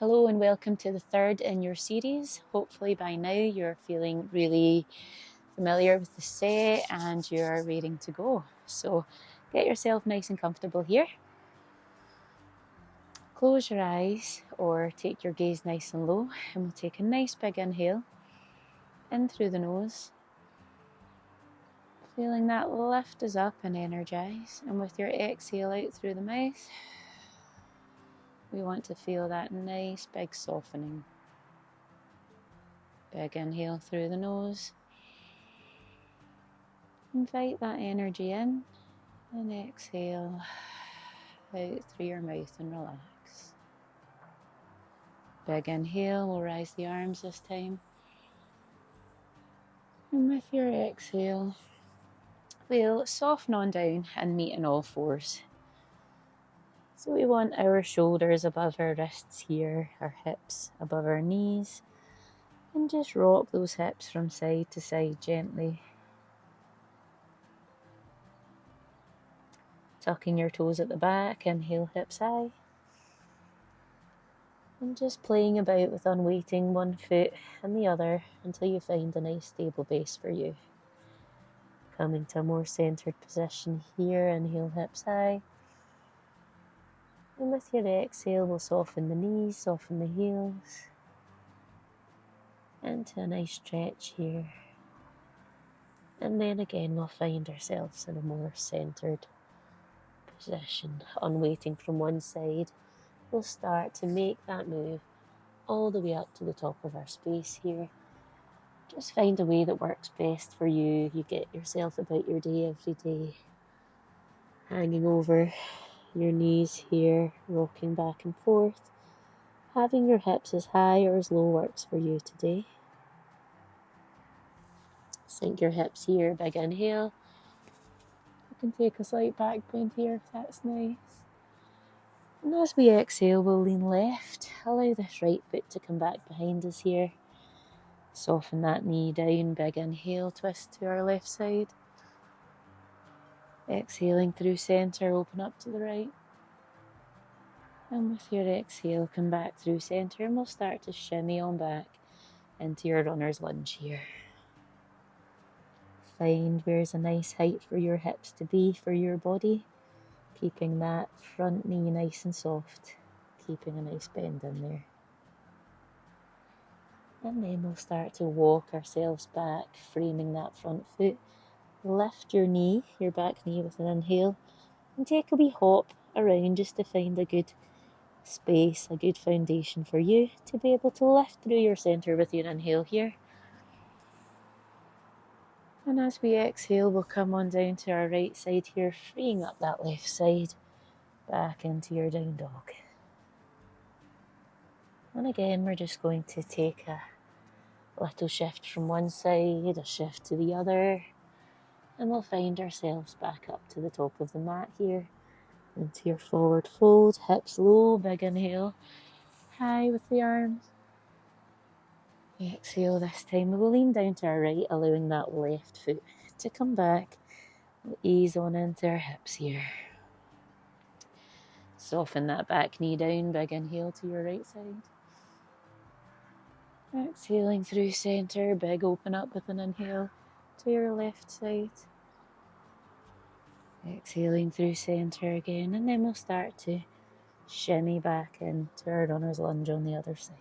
Hello and welcome to the third in your series. Hopefully by now you're feeling really familiar with the set and you're ready to go. So get yourself nice and comfortable here. Close your eyes or take your gaze nice and low, and we'll take a nice big inhale in through the nose. Feeling that lift us up and energize, and with your exhale out through the mouth, we want to feel that nice big softening. Big inhale through the nose. Invite that energy in and exhale out through your mouth and relax. Big inhale, we'll rise the arms this time. And with your exhale, we'll soften on down and meet in all fours. So we want our shoulders above our wrists here, our hips above our knees, and just rock those hips from side to side gently. Tucking your toes at the back, inhale hips high. And just playing about with unweighting one foot and the other until you find a nice stable base for you. Coming to a more centered position here, inhale hips high. And with your exhale, we'll soften the knees, soften the heels. Into a nice stretch here. And then again, we'll find ourselves in a more centered position. Unweighting from one side, we'll start to make that move all the way up to the top of our space here. Just find a way that works best for you. You get yourself about your day every day. Hanging over your knees here, rocking back and forth. Having your hips as high or as low works for you today. Sink your hips here, big inhale. You can take a slight back bend here if that's nice. And as we exhale, we'll lean left. Allow this right foot to come back behind us here. Soften that knee down, big inhale, twist to our left side. Exhaling through centre, open up to the right. And with your exhale, come back through centre, and we'll start to shimmy on back into your runner's lunge here. Find where's a nice height for your hips to be for your body. Keeping that front knee nice and soft. Keeping a nice bend in there. And then we'll start to walk ourselves back, framing that front foot. Lift your knee, your back knee with an inhale, and take a wee hop around just to find a good space, a good foundation for you to be able to lift through your centre with your inhale here. And as we exhale, we'll come on down to our right side here, freeing up that left side, back into your down dog. And again, we're just going to take a little shift from one side, a shift to the other, and we'll find ourselves back up to the top of the mat here, into your forward fold, hips low, big inhale, high with the arms. Exhale this time, we'll lean down to our right, allowing that left foot to come back. We'll ease on into our hips here. Soften that back knee down, big inhale to your right side. Exhaling through centre, big open up with an inhale to your left side. Exhaling through centre again, and then we'll start to shimmy back into our runner's lunge on the other side.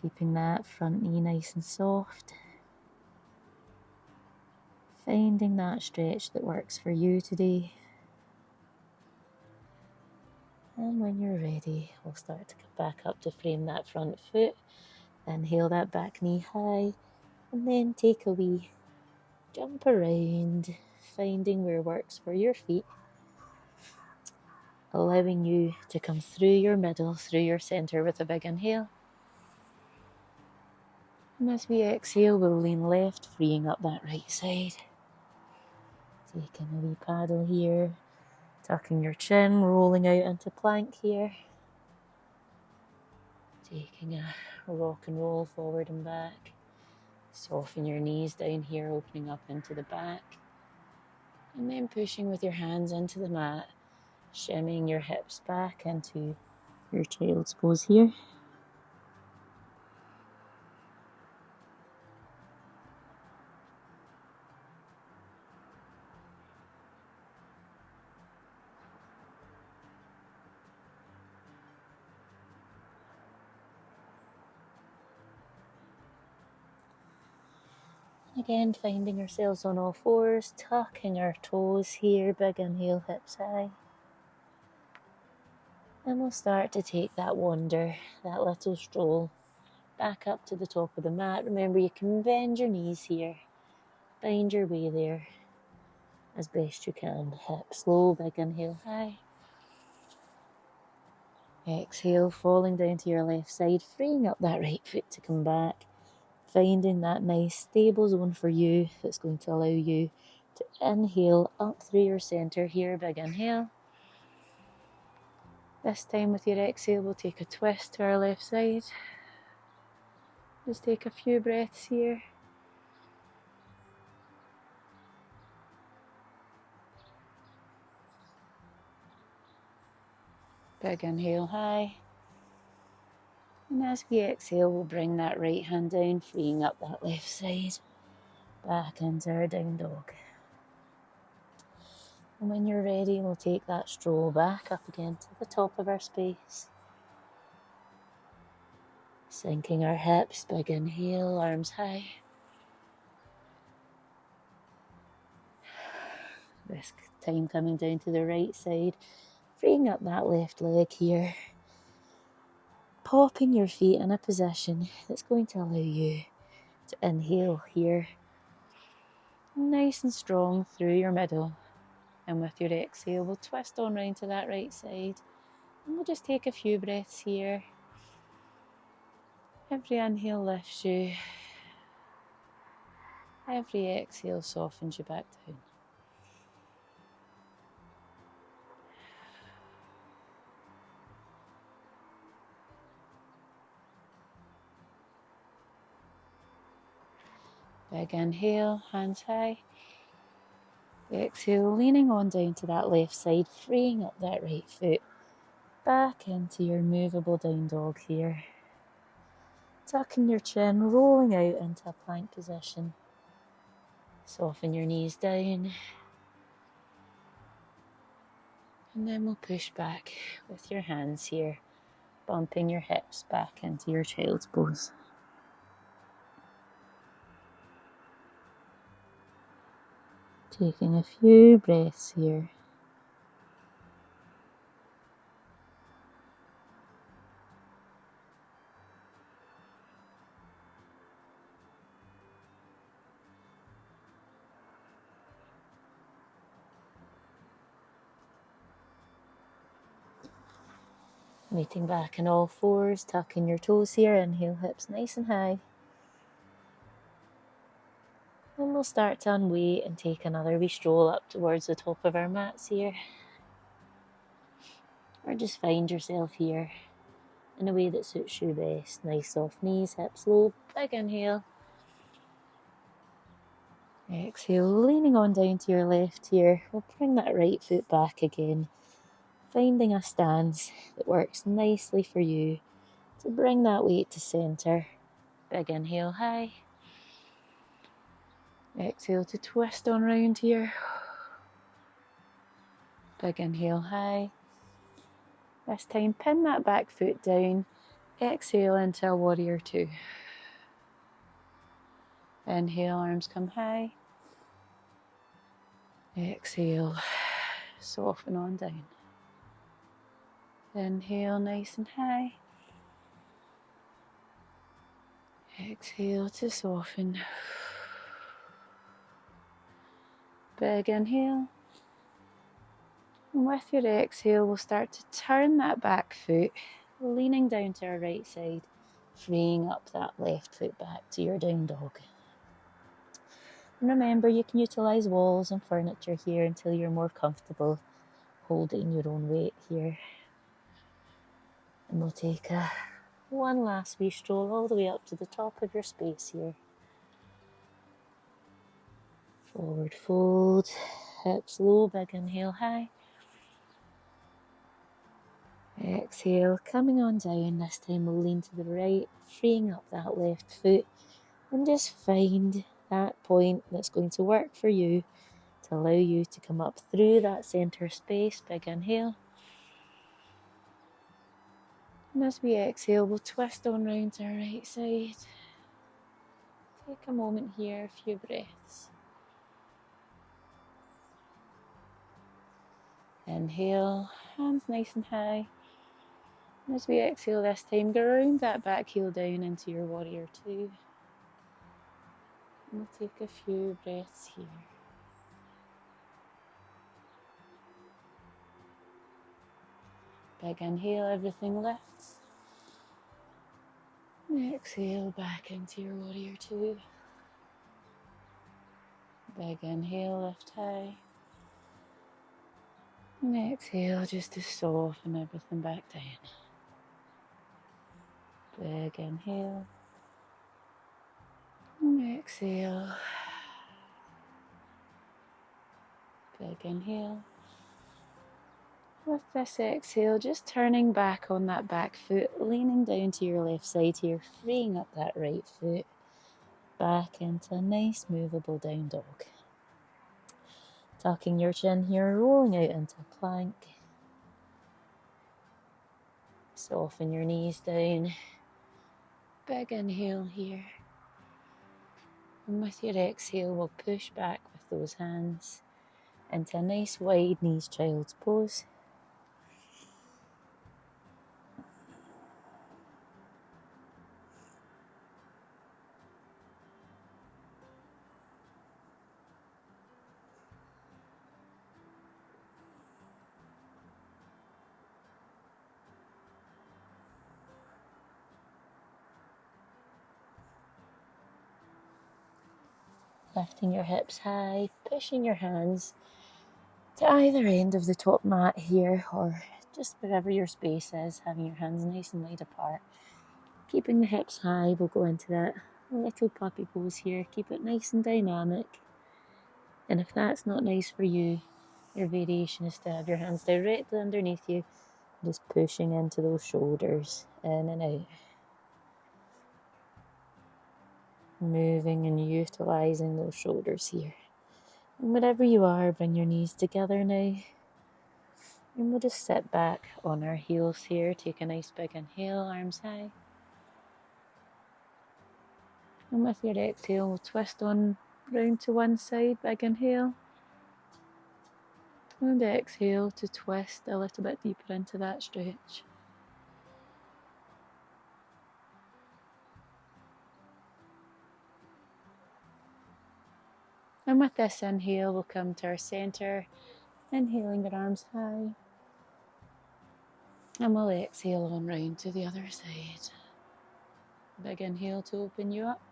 Keeping that front knee nice and soft. Finding that stretch that works for you today. And when you're ready, we'll start to come back up to frame that front foot. Inhale that back knee high, and then take a wee jump around, finding where works for your feet. Allowing you to come through your middle, through your centre with a big inhale. And as we exhale, we'll lean left, freeing up that right side. Taking a wee paddle here, tucking your chin, rolling out into plank here. Taking a rock and roll forward and back. Soften your knees down here, opening up into the back. And then pushing with your hands into the mat, shimmying your hips back into your child's pose here. Again, finding ourselves on all fours, tucking our toes here, big inhale, hips high. And we'll start to take that wander, that little stroll, back up to the top of the mat. Remember, you can bend your knees here, find your way there as best you can. Hips low, big inhale, high. Exhale, falling down to your left side, freeing up that right foot to come back. Finding that nice stable zone for you that's going to allow you to inhale up through your center here, big inhale. This time with your exhale, we'll take a twist to our left side. Just take a few breaths here. Big inhale, high. And as we exhale, we'll bring that right hand down, freeing up that left side. Back into our down dog. And when you're ready, we'll take that stroll back up again to the top of our space. Sinking our hips, big inhale, arms high. This time coming down to the right side, freeing up that left leg here. Popping your feet in a position that's going to allow you to inhale here. Nice and strong through your middle. And with your exhale, we'll twist on round to that right side. And we'll just take a few breaths here. Every inhale lifts you. Every exhale softens you back down. Big inhale, hands high. Exhale, leaning on down to that left side, freeing up that right foot. Back into your movable down dog here. Tucking your chin, rolling out into a plank position. Soften your knees down. And then we'll push back with your hands here, bumping your hips back into your child's pose. Taking a few breaths here. Meeting back in all fours, tucking your toes here, inhale, hips nice and high. And we'll start to unweight and take another wee stroll up towards the top of our mats here. Or just find yourself here in a way that suits you best. Nice soft knees, hips low, big inhale. Exhale, leaning on down to your left here. We'll bring that right foot back again. Finding a stance that works nicely for you to bring that weight to center. Big inhale, high. Exhale to twist on round here. Big inhale, high. This time, pin that back foot down. Exhale into a warrior two. Inhale, arms come high. Exhale, soften on down. Inhale, nice and high. Exhale to soften. Big inhale. And with your exhale, we'll start to turn that back foot, leaning down to our right side, freeing up that left foot back to your down dog. And remember, you can utilise walls and furniture here until you're more comfortable holding your own weight here. And we'll take one last wee stroll all the way up to the top of your space here. Forward fold, hips low, big inhale high. Exhale, coming on down. This time we'll lean to the right, freeing up that left foot, and just find that point that's going to work for you to allow you to come up through that center space. Big inhale. And as we exhale, we'll twist on round to our right side. Take a moment here, a few breaths. Inhale, hands nice and high. And as we exhale this time, ground that back heel down into your warrior two. And we'll take a few breaths here. Big inhale, everything lifts. And exhale back into your warrior two. Big inhale, lift high. And exhale just to soften everything back down. Big inhale. And exhale. Big inhale. With this exhale, just turning back on that back foot, leaning down to your left side here, freeing up that right foot, back into a nice movable down dog. Tucking your chin here, rolling out into plank. Soften your knees down. Big inhale here. And with your exhale, we'll push back with those hands into a nice wide knees child's pose. Lifting your hips high, pushing your hands to either end of the top mat here, or just wherever your space is, having your hands nice and wide apart. Keeping the hips high, we'll go into that little puppy pose here. Keep it nice and dynamic. And if that's not nice for you, your variation is to have your hands directly underneath you, just pushing into those shoulders, in and out. Moving and utilising those shoulders here. And wherever you are, bring your knees together now. And we'll just sit back on our heels here. Take a nice big inhale, arms high. And with your exhale, we'll twist on round to one side, big inhale. And exhale to twist a little bit deeper into that stretch. And with this inhale, we'll come to our center, inhaling our arms high. And we'll exhale on round to the other side. Big inhale to open you up.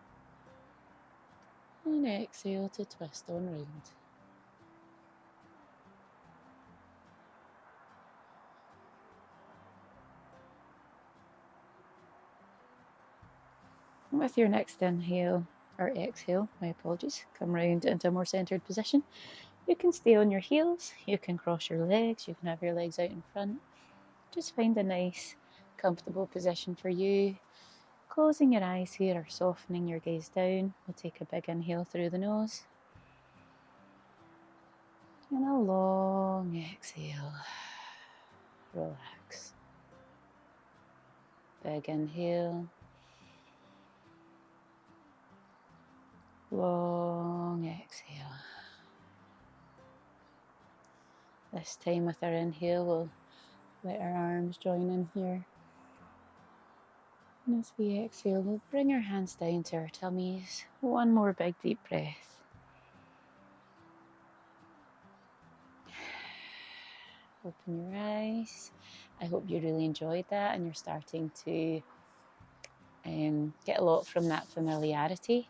And exhale to twist on round. And with your next inhale, or exhale, my apologies, come round into a more centered position. You can stay on your heels, you can cross your legs, you can have your legs out in front. Just find a nice, comfortable position for you. Closing your eyes here or softening your gaze down. We'll take a big inhale through the nose. And a long exhale. Relax. Big inhale. Long exhale. This time with our inhale, we'll let our arms join in here. And as we exhale, we'll bring our hands down to our tummies. One more big deep breath. Open your eyes. I hope you really enjoyed that and you're starting to get a lot from that familiarity.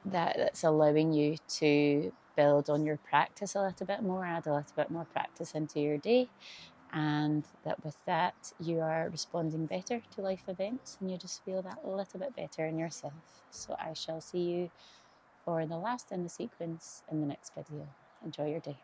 That's allowing you to build on your practice a little bit more, add a little bit more practice into your day, and that with that you are responding better to life events and you just feel that little bit better in yourself. So I shall see you for the last in the sequence in the next video. Enjoy your day.